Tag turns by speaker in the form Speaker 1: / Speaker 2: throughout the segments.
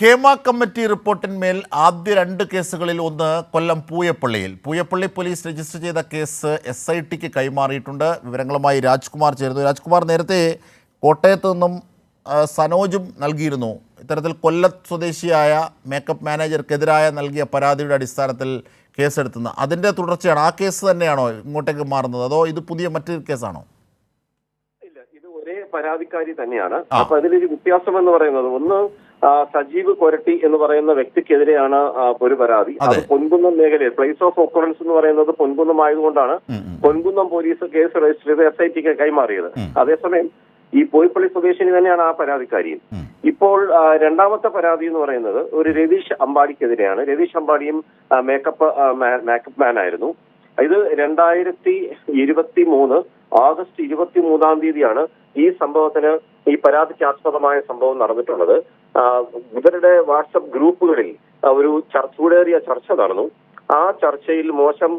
Speaker 1: Hema committee റിപ്പോർട്ടിന്മേൽ ആദ്യ രണ്ട് കേസുകളിൽ ഒന്ന് കൊല്ലം പൂയപ്പള്ളി പോലീസ് രജിസ്റ്റർ ചെയ്ത കേസ് SITക്ക് കൈമാറിയിട്ടുണ്ട്. വിവരങ്ങളുമായി രാജ്കുമാർ ചേരുന്നു. രാജ്കുമാർ, നേരത്തെ കോട്ടയത്ത് നിന്നും സനോജും നൽകിയിരുന്നു ഇത്തരത്തിൽ കൊല്ലം സ്വദേശിയായ മേക്കപ്പ് മാനേജർക്കെതിരായ നൽകിയ പരാതിയുടെ അടിസ്ഥാനത്തിൽ കേസെടുത്തുന്നത്. അതിൻ്റെ തുടർച്ചയാണ്. ആ കേസ് തന്നെയാണോ ഇങ്ങോട്ടേക്ക് മാറുന്നത്, അതോ ഇത് പുതിയ മറ്റൊരു കേസാണോ?
Speaker 2: ഇല്ല, ഇത് ഒരേ പരാതിക്കാരി തന്നെയാണ്. അപ്പൊ അതിലൊരു വ്യത്യാസം എന്ന് പറയുന്നത്, ഒന്ന് സജീവ് കൊരട്ടി എന്ന് പറയുന്ന വ്യക്തിക്കെതിരെയാണ് ഒരു പരാതി. അത് പൊൻകുന്നം മേഖലയിൽ പ്ലേസ് ഓഫ് ഒക്കറൻസ് എന്ന് പറയുന്നത് പൊൻകുന്നം ആയതുകൊണ്ടാണ് പൊൻകുന്നം പോലീസ് കേസ് രജിസ്റ്റർ ചെയ്ത് SITക്ക് കൈമാറിയത്. അതേസമയം ഈ പോയിപ്പള്ളി സ്വദേശിനി തന്നെയാണ് ആ പരാതിക്കാരിയും. ഇപ്പോൾ രണ്ടാമത്തെ പരാതി എന്ന് പറയുന്നത് ഒരു രതീഷ് അമ്പാടിക്കെതിരെയാണ്. രതീഷ് അമ്പാടിയും മേക്കപ്പ് മാൻ ആയിരുന്നു. ഇത് 2023 ഓഗസ്റ്റ് 23 ഈ സംഭവത്തിന്, ഈ പരാതിക്കാസ്പദമായ സംഭവം നടന്നിട്ടുള്ളത്. ഇവരുടെ വാട്സപ്പ് ഗ്രൂപ്പുകളിൽ ഒരു ചൂടേറിയ ചർച്ച നടന്നു. ആ ചർച്ചയിൽ മോശം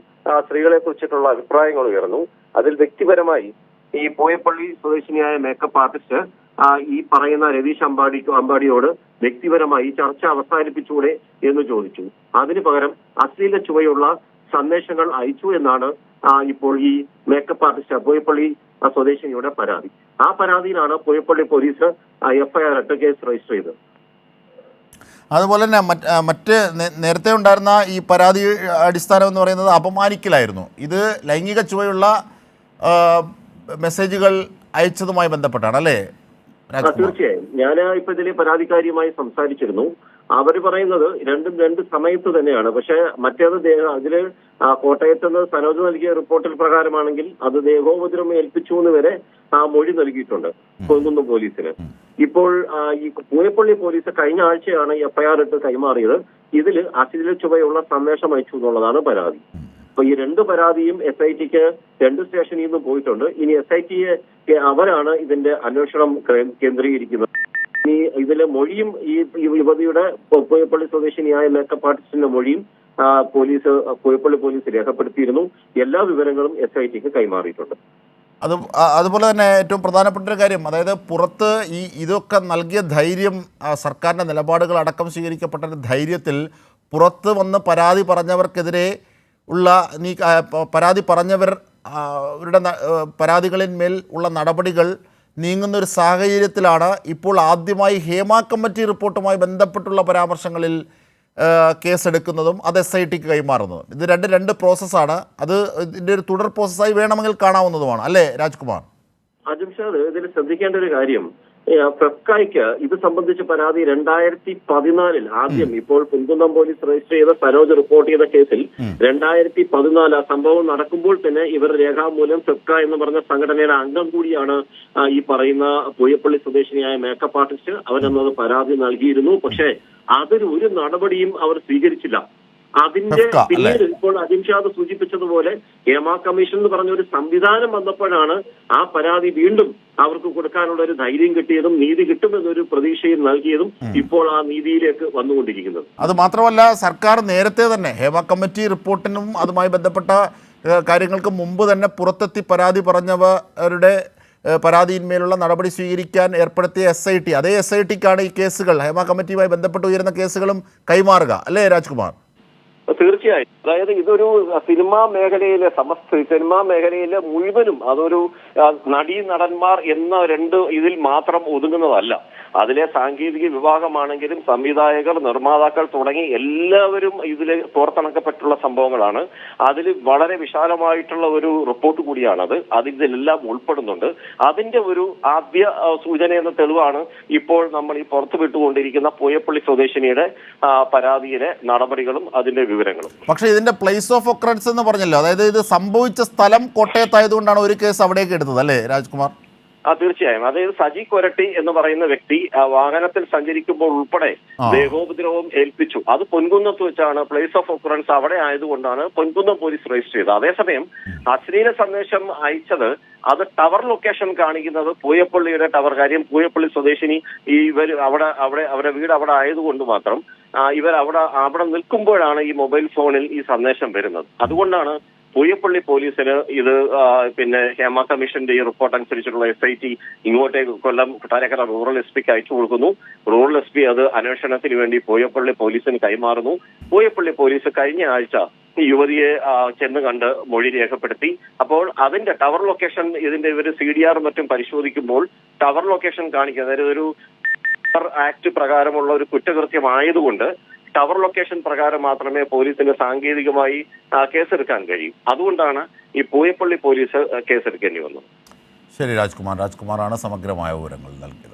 Speaker 2: സ്ത്രീകളെ കുറിച്ചിട്ടുള്ള അഭിപ്രായങ്ങൾ ഉയർന്നു. അതിൽ വ്യക്തിപരമായി ഈ പോയപ്പള്ളി സ്വദേശിനിയായ മേക്കപ്പ് ആർട്ടിസ്റ്റ് ഈ പറയുന്ന രതീഷ് അമ്പാടിയോട് വ്യക്തിപരമായി ഈ ചർച്ച അവസാനിപ്പിച്ചൂടെ എന്ന് ചോദിച്ചു. അതിനു പകരം അശ്ലീല ചുവയുള്ള സന്ദേശങ്ങൾ അയച്ചു എന്നാണ് ഇപ്പോൾ ഈ മേക്കപ്പ് ആർട്ടിസ്റ്റ് പോയപ്പള്ളി സ്വദേശിനിയുടെ പരാതി. ആ പരാതിയിലാണ് പോയപ്പള്ളി പോലീസ് FIR ഇട്ട് കേസ് രജിസ്റ്റർ ചെയ്തത്.
Speaker 1: അതുപോലെ തന്നെ മറ്റ് നേരത്തെ ഉണ്ടായിരുന്ന ഈ പരാതി അടിസ്ഥാനം എന്ന് പറയുന്നത് അപമാനിക്കലായിരുന്നു. ഇത് ലൈംഗിക ചുവയുള്ള മെസ്സേജുകൾ അയച്ചതുമായി ബന്ധപ്പെട്ടാണ്, അല്ലേ?
Speaker 2: തീർച്ചയായും. ഞാൻ ഇപ്പൊ ഇതിലെ പരാതിക്കാരിയുമായി സംസാരിച്ചിരുന്നു. അവര് പറയുന്നത് രണ്ടും രണ്ട് സമയത്ത് തന്നെയാണ്. പക്ഷെ മറ്റേത് അതില് കോട്ടയത്ത് നിന്ന് സനോജ് നൽകിയ റിപ്പോർട്ടിൽ പ്രകാരമാണെങ്കിൽ അത് ദേഹോപദ്രവം ഏൽപ്പിച്ചു എന്ന് വരെ മൊഴി നൽകിയിട്ടുണ്ട് പൊൻകുന്നം പോലീസിന്. ഇപ്പോൾ ഈ പൂയപ്പള്ളി പോലീസ് കഴിഞ്ഞ ആഴ്ചയാണ് FIR ഇട്ട് കൈമാറിയത്. ഇതിൽ അശ്ലീല ചുവയുള്ള സന്ദേശം അയച്ചു എന്നുള്ളതാണ് പരാതി. അപ്പൊ ഈ രണ്ട് പരാതിയും SITക്ക് രണ്ട് സ്റ്റേഷനിൽ നിന്നും പോയിട്ടുണ്ട്. ഇനി SITയെ അവരാണ് ഇതിന്റെ അന്വേഷണം കേന്ദ്രീകരിക്കുന്നത്. ഇനി ഇതിലെ മൊഴിയും ഈ യുവതിയുടെ പൂയപ്പള്ളി സ്വദേശിനിയായ മേക്കപ്പ് ആർട്ടിസ്റ്റിന്റെ മൊഴിയും പൂയപ്പള്ളി പോലീസ് രേഖപ്പെടുത്തിയിരുന്നു. എല്ലാ വിവരങ്ങളും SITക്ക് കൈമാറിയിട്ടുണ്ട്.
Speaker 1: അതുപോലെ തന്നെ ഏറ്റവും പ്രധാനപ്പെട്ട ഒരു കാര്യം, അതായത് പുറത്ത് ഇതൊക്കെ നൽകിയ ധൈര്യം, സർക്കാരിൻ്റെ നിലപാടുകൾ അടക്കം സ്വീകരിക്കപ്പെട്ട ധൈര്യത്തിൽ പുറത്ത് വന്ന് പരാതി പറഞ്ഞവർക്കെതിരെ ഉള്ള പരാതി പറഞ്ഞവരുടെ പരാതികളിന്മേൽ ഉള്ള നടപടികൾ നീങ്ങുന്നൊരു സാഹചര്യത്തിലാണ് ഇപ്പോൾ ആദ്യമായി ഹേമ കമ്മിറ്റി റിപ്പോർട്ടുമായി ബന്ധപ്പെട്ടുള്ള പരാമർശങ്ങളിൽ കേസെടുക്കുന്നതും അത് SITക്ക് കൈമാറുന്നതും. ഇത് രണ്ട് പ്രോസസ്സാണ്. അത് ഇതിൻ്റെ ഒരു തുടർ പ്രോസസ്സായി വേണമെങ്കിൽ കാണാവുന്നതുമാണ്, അല്ലേ രാജ്കുമാർ?
Speaker 2: അജിംഷാദ്, ഇതിൽ ശ്രദ്ധിക്കേണ്ട ഒരു കാര്യം, ഫെഫ്കായ്ക്ക് ഇത് സംബന്ധിച്ച പരാതി 2014 ആദ്യം ഇപ്പോൾ പൊൻകുന്നം പോലീസ് രജിസ്റ്റർ ചെയ്ത സനോജ് റിപ്പോർട്ട് ചെയ്ത കേസിൽ 2014 ആ സംഭവം നടക്കുമ്പോൾ തന്നെ ഇവർ രേഖാമൂലം ഫെഫ്ക എന്ന് പറഞ്ഞ സംഘടനയുടെ അംഗം കൂടിയാണ് ഈ പറയുന്ന പൂയപ്പള്ളി സ്വദേശിനിയായ മേക്കപ്പ് ആർട്ടിസ്റ്റ്. അവരെന്നത് പരാതി നൽകിയിരുന്നു. പക്ഷേ ഒരു നടപടിയും അവർ സ്വീകരിച്ചില്ല. അതിന്റെ പിന്നീട് ഇപ്പോൾ അജിംഷാദ് സൂചിപ്പിച്ചതുപോലെ ഹേമ കമ്മീഷൻ എന്ന് പറഞ്ഞ ഒരു സംവിധാനം വന്നപ്പോഴാണ് ആ പരാതി വീണ്ടും അവർക്ക് കൊടുക്കാനുള്ള ഒരു ധൈര്യം കിട്ടിയതും നീതി കിട്ടുമെന്നൊരു പ്രതീക്ഷയും നൽകിയതും ഇപ്പോൾ ആ നീതിയിലേക്ക് വന്നുകൊണ്ടിരിക്കുന്നത്.
Speaker 1: അത് മാത്രമല്ല, സർക്കാർ നേരത്തെ തന്നെ ഹേമ കമ്മിറ്റി റിപ്പോർട്ടിനും അതുമായി ബന്ധപ്പെട്ട കാര്യങ്ങൾക്ക് മുമ്പ് തന്നെ പുറത്തെത്തി പരാതി പറഞ്ഞവരുടെ പരാതിയിന്മേലുള്ള നടപടി സ്വീകരിക്കാൻ ഏർപ്പെടുത്തിയ SIT, അതേ SITക്കാണ് ഈ കേസുകൾ, ഹേമ കമ്മിറ്റിയുമായി ബന്ധപ്പെട്ട് ഉയരുന്ന കേസുകളും കൈമാറുക, അല്ലേ രാജ്കുമാർ?
Speaker 2: തീർച്ചയായും. അതായത് ഇതൊരു സിനിമാ മേഖലയിലെ മുഴുവനും അതൊരു നടന്മാർ എന്ന ഇതിൽ മാത്രം ഒതുങ്ങുന്നതല്ല. അതിലെ സാങ്കേതിക വിഭാഗമാണെങ്കിലും സംവിധായകർ, നിർമ്മാതാക്കൾ തുടങ്ങി എല്ലാവരും ഇതിൽ പുറത്തിണക്കപ്പെട്ടുള്ള സംഭവങ്ങളാണ്. അതിൽ വളരെ വിശാലമായിട്ടുള്ള ഒരു റിപ്പോർട്ട് കൂടിയാണത്. ഇതിലെല്ലാം ഉൾപ്പെടുന്നുണ്ട്. അതിന്റെ ഒരു ആദ്യ സൂചന എന്ന തെളിവാണ് ഇപ്പോൾ നമ്മൾ ഈ പുറത്തുവിട്ടുകൊണ്ടിരിക്കുന്ന പൂയപ്പള്ളി സ്വദേശിനിയുടെ പരാതിയിലെ നടപടികളും അതിന്റെ വിവരങ്ങളും.
Speaker 1: പക്ഷേ ഇതിന്റെ പ്ലേസ് ഓഫ് ഒക്കറൻസ് എന്ന് പറഞ്ഞല്ലോ, അതായത് ഇത് സംഭവിച്ച സ്ഥലം കോട്ടയത്തായതുകൊണ്ടാണ് ഒരു കേസ് അവിടേക്ക് എടുത്തത്, അല്ലേ രാജ്കുമാർ?
Speaker 2: തീർച്ചയായും. അതായത് സജി കൊരട്ടി എന്ന് പറയുന്ന വ്യക്തി വാഹനത്തിൽ സഞ്ചരിക്കുമ്പോൾ ഉൾപ്പെടെ ദേഹോപദ്രവം ഏൽപ്പിച്ചു. അത് പൊൻകുന്നത്ത് വെച്ചാണ്. പ്ലേസ് ഓഫ് ഒക്കറൻസ് അവിടെ ആയതുകൊണ്ടാണ് പൊൻകുന്നം പോലീസ് രജിസ്റ്റർ ചെയ്തത്. അതേസമയം അശ്ലീല സന്ദേശം അയച്ചത് അത് ടവർ ലൊക്കേഷൻ കാണിക്കുന്നത് പൂയപ്പള്ളിയുടെ ടവർ. കാര്യം പൂയപ്പള്ളി സ്വദേശിനി ഇവർ അവരുടെ വീട് അവിടെ ആയതുകൊണ്ട് മാത്രം ഇവർ അവിടെ നിൽക്കുമ്പോഴാണ് ഈ മൊബൈൽ ഫോണിൽ ഈ സന്ദേശം വരുന്നത്. അതുകൊണ്ടാണ് പൂയപ്പള്ളി പോലീസിന് ഇത് പിന്നെ ഹേമ കമ്മീഷന്റെ ഈ റിപ്പോർട്ട് അനുസരിച്ചിട്ടുള്ള SIT ഇങ്ങോട്ടേക്ക് കൊല്ലം കൊട്ടാരക്കര റൂറൽ SP അയച്ചു കൊടുക്കുന്നു. റൂറൽ SP അത് അന്വേഷണത്തിന് വേണ്ടി പൂയപ്പള്ളി പോലീസിന് കൈമാറുന്നു. പൂയപ്പള്ളി പോലീസ് കഴിഞ്ഞ ആഴ്ച ഈ യുവതിയെ ചെന്ന് കണ്ട് മൊഴി രേഖപ്പെടുത്തി. അപ്പോൾ അതിന്റെ ടവർ ലൊക്കേഷൻ ഇതിന്റെ ഇവര് CDR മറ്റും പരിശോധിക്കുമ്പോൾ ടവർ ലൊക്കേഷൻ കാണിക്കുക, അതായത് ഒരു ആക്ട് പ്രകാരമുള്ള ഒരു കുറ്റകൃത്യമായതുകൊണ്ട് ടവർ ലൊക്കേഷൻ പ്രകാരം മാത്രമേ പോലീസിന് സാങ്കേതികമായി കേസെടുക്കാൻ കഴിയൂ. അതുകൊണ്ടാണ് ഈ പൂയപ്പള്ളി പോലീസ് കേസെടുക്കേണ്ടി വന്നത്.
Speaker 1: ശരി രാജ്കുമാറാണ് സമഗ്രമായ വിവരങ്ങൾ നൽകിയത്.